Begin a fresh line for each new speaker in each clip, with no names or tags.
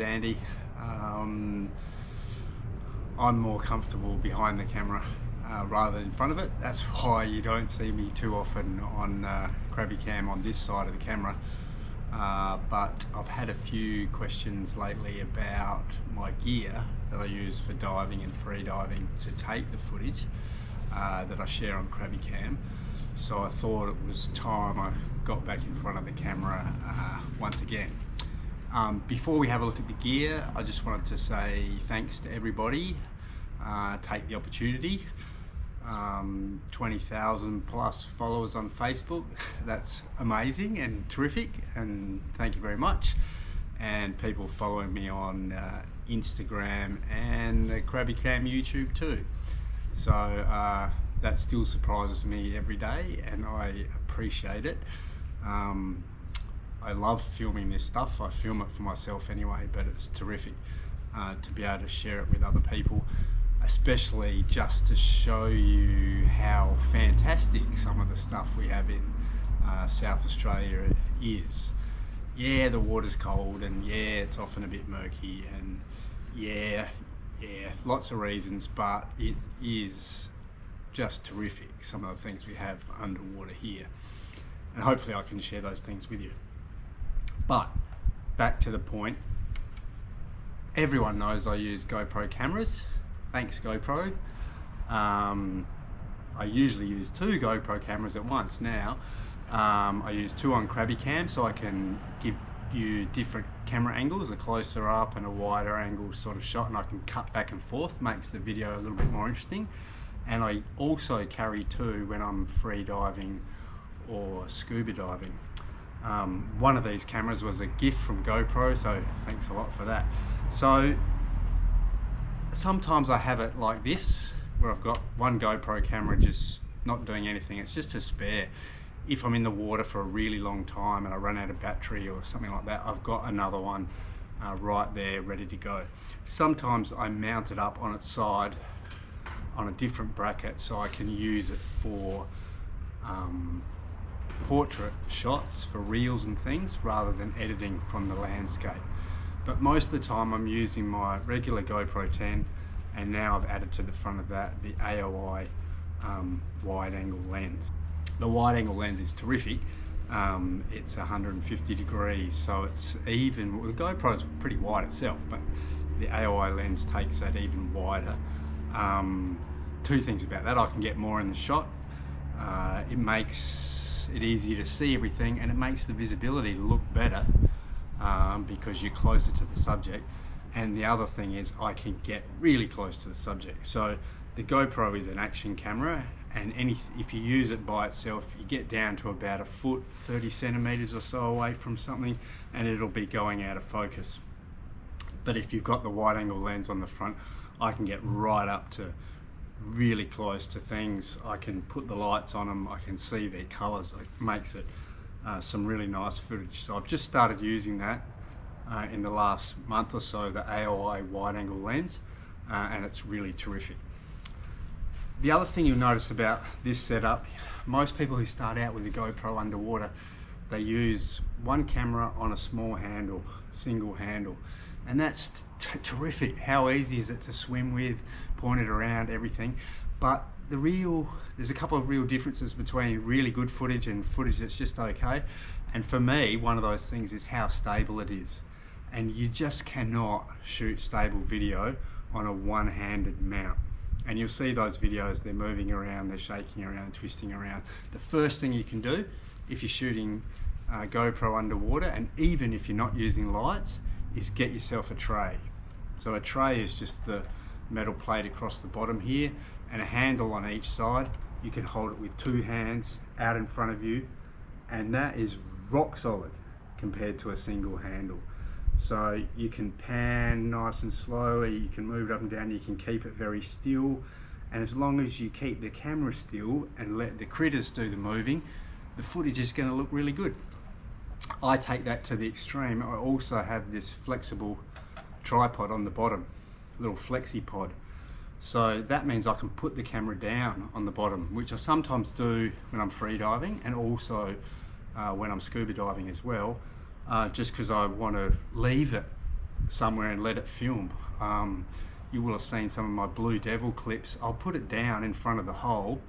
Andy. I'm more comfortable behind the camera rather than in front of it. That's why you don't see me too often on Crabecam on this side of the camera. But I've had a few questions lately about my gear that I use for diving and free diving to take the footage that I share on Crabecam. So I thought it was time I got back in front of the camera once again. Before we have a look at the gear, I just wanted to say thanks to everybody. Take the opportunity. 20,000 plus followers on Facebook. That's amazing and terrific, and thank you very much. And people following me on Instagram and the Crabecam YouTube too. So that still surprises me every day, and I appreciate it. I love filming this stuff. I film it for myself anyway, but it's terrific to be able to share it with other people, especially just to show you how fantastic some of the stuff we have in South Australia is. Yeah, the water's cold, and yeah, it's often a bit murky, and yeah, lots of reasons, but it is just terrific, some of the things we have underwater here. And hopefully I can share those things with you. But back to the point, everyone knows I use GoPro cameras. Thanks GoPro. I usually use 2 GoPro cameras at once now. I use 2 on Crabecam so I can give you different camera angles, a closer up and a wider angle sort of shot, and I can cut back and forth, makes the video a little bit more interesting. And I also carry 2 when I'm free diving or scuba diving. One of these cameras was a gift from GoPro, so thanks a lot for that. So sometimes I have it like this, where I've got one GoPro camera just not doing anything. It's just a spare. If I'm in the water for a really long time and I run out of battery or something like that, I've got another one right there ready to go. Sometimes I mount it up on its side on a different bracket so I can use it for portrait shots, for reels and things, rather than editing from the landscape. But most of the time I'm using my regular GoPro 10, and now I've added to the front of that the AOI wide angle lens. The wide angle lens is terrific. It's 150 degrees, so it's even. Well, the GoPro's pretty wide itself, but the AOI lens takes that even wider. 2 things about that: I can get more in the shot. It makes it easier to see everything, and it makes the visibility look better because you're closer to the subject. And the other thing is I can get really close to the subject. So the GoPro is an action camera, and if you use it by itself, you get down to about a foot, 30 centimeters or so away from something, and it'll be going out of focus. But if you've got the wide angle lens on the front, I can get right up to really close to things. I can put the lights on them, I can see their colors. It makes it some really nice footage. So I've just started using that in the last month or so, the AOI wide angle lens, and it's really terrific. The other thing you'll notice about this setup, most people who start out with a GoPro underwater, they use one camera on a small handle, single handle, and that's terrific. How easy is it to swim with, point it around, everything. But there's a couple of real differences between really good footage and footage that's just okay. And for me, one of those things is how stable it is. And you just cannot shoot stable video on a one-handed mount. And you'll see those videos, they're moving around, they're shaking around, twisting around. The first thing you can do if you're shooting GoPro underwater, and even if you're not using lights, is get yourself a tray. So a tray is just the metal plate across the bottom here, and a handle on each side. You can hold it with 2 hands out in front of you, and that is rock solid compared to a single handle. So you can pan nice and slowly, you can move it up and down, you can keep it very still, and as long as you keep the camera still and let the critters do the moving, the footage is going to look really good. I take that to the extreme. I also have this flexible tripod on the bottom, little flexi pod. So that means I can put the camera down on the bottom, which I sometimes do when I'm free diving, and also when I'm scuba diving as well, just because I want to leave it somewhere and let it film. You will have seen some of my Blue Devil clips. I'll put it down in front of the hole,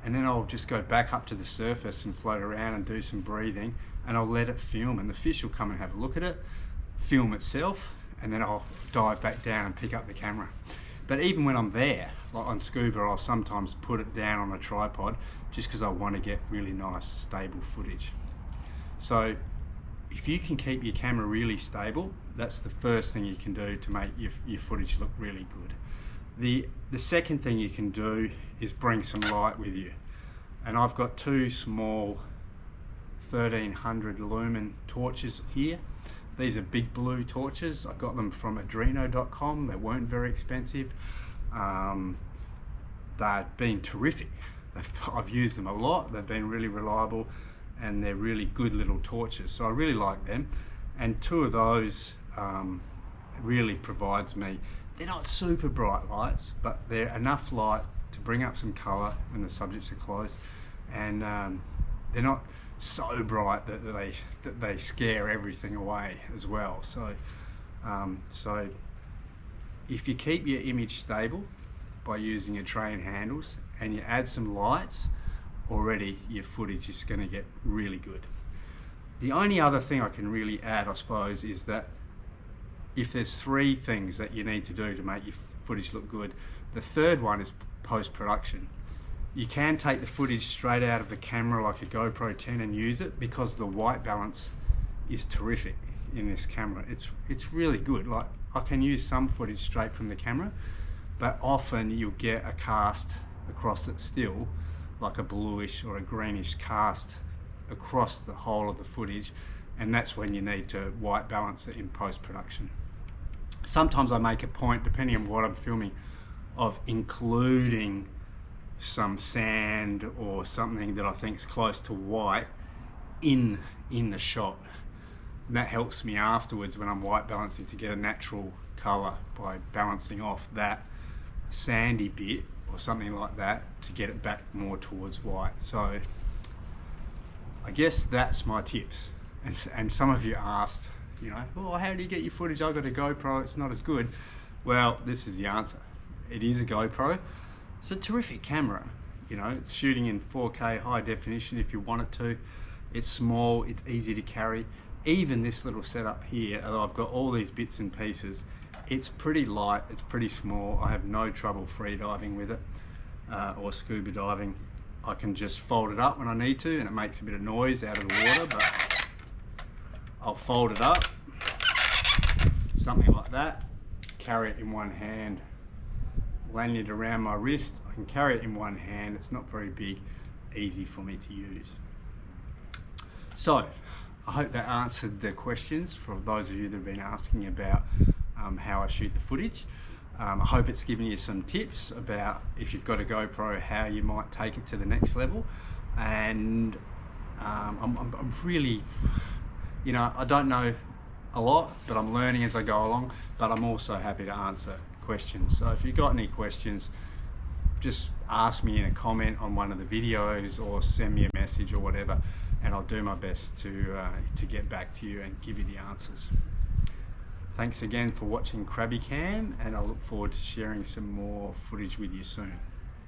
and then I'll just go back up to the surface and float around and do some breathing, and I'll let it film, and the fish will come and have a look at it, film itself, and then I'll dive back down and pick up the camera. But even when I'm there, like on scuba, I'll sometimes put it down on a tripod just because I want to get really nice, stable footage. So if you can keep your camera really stable, that's the first thing you can do to make your footage look really good. The second thing you can do is bring some light with you. And I've got two small 1300 lumen torches here. These are big blue torches. I got them from Adreno.com. They weren't very expensive. They've been terrific. I've used them a lot. They've been really reliable, and they're really good little torches. So I really like them. And two of those really provides me. They're not super bright lights, but they're enough light to bring up some colour when the subjects are close, and they're not so bright that they scare everything away as well. So so if you keep your image stable by using your tray and handles, and you add some lights, already your footage is going to get really good. The only other thing I can really add, I suppose, is that if there's three things that you need to do to make your footage look good, the third one is post-production. You can take the footage straight out of the camera like a GoPro 10 and use it, because the white balance is terrific in this camera. It's really good. Like, I can use some footage straight from the camera, but often you'll get a cast across it still, like a bluish or a greenish cast across the whole of the footage, and that's when you need to white balance it in post-production. Sometimes I make a point, depending on what I'm filming, of including some sand or something that I think is close to white in the shot. And that helps me afterwards when I'm white balancing to get a natural colour by balancing off that sandy bit or something like that to get it back more towards white. So I guess that's my tips. And some of you asked, you know, well, how do you get your footage? I've got a GoPro, it's not as good. Well, this is the answer. It is a GoPro. It's a terrific camera. You know, it's shooting in 4K high definition if you want it to. It's small, it's easy to carry. Even this little setup here, although I've got all these bits and pieces, it's pretty light, it's pretty small. I have no trouble free diving with it or scuba diving. I can just fold it up when I need to, and it makes a bit of noise out of the water, but I'll fold it up, something like that, carry it in one hand, lanyard around my wrist. I can carry it in one hand. It's not very big, easy for me to use. So I hope that answered the questions for those of you that have been asking about how I shoot the footage. I hope it's given you some tips about, if you've got a GoPro, how you might take it to the next level. And I'm really, you know, I don't know a lot, but I'm learning as I go along, but I'm also happy to answer questions. So if you've got any questions, just ask me in a comment on one of the videos or send me a message or whatever, and I'll do my best to get back to you and give you the answers. Thanks again for watching Crabecam, and I look forward to sharing some more footage with you soon.